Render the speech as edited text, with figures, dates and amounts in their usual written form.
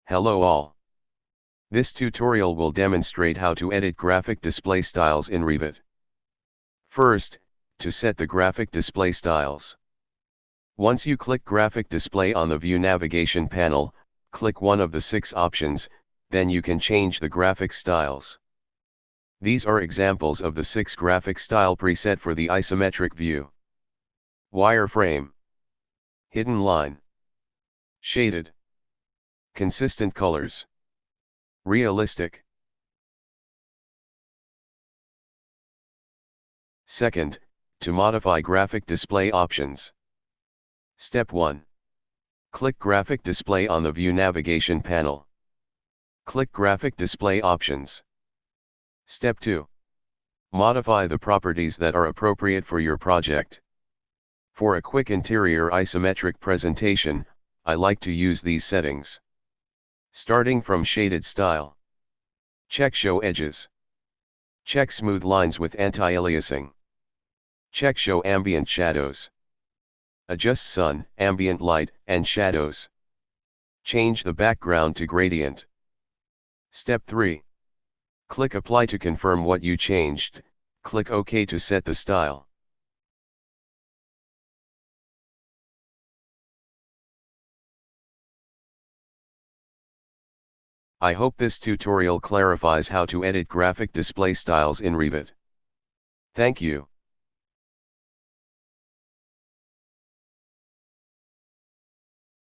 Hello all. This tutorial will demonstrate how to edit graphic display styles in Revit. First, to set the graphic display styles. Once you click Graphic Display on the View navigation panel, click one of the 6 options, then you can change the graphic styles. These are examples of the 6 graphic style preset for the isometric view. Wireframe, hidden line, shaded, consistent colors, realistic. Second, to modify graphic display options. Step 1. Click Graphic Display on the View navigation panel. Click Graphic Display Options. Step 2. Modify the properties that are appropriate for your project. For a quick interior isometric presentation, I like to use these settings. Starting from Shaded Style. Check Show Edges. Check Smooth Lines with Anti-Aliasing. Check Show Ambient Shadows. Adjust sun, ambient light, and shadows. Change the background to gradient. Step 3. Click Apply to confirm what you changed, click OK to set the style. I hope this tutorial clarifies how to edit graphic display styles in Revit. Thank you.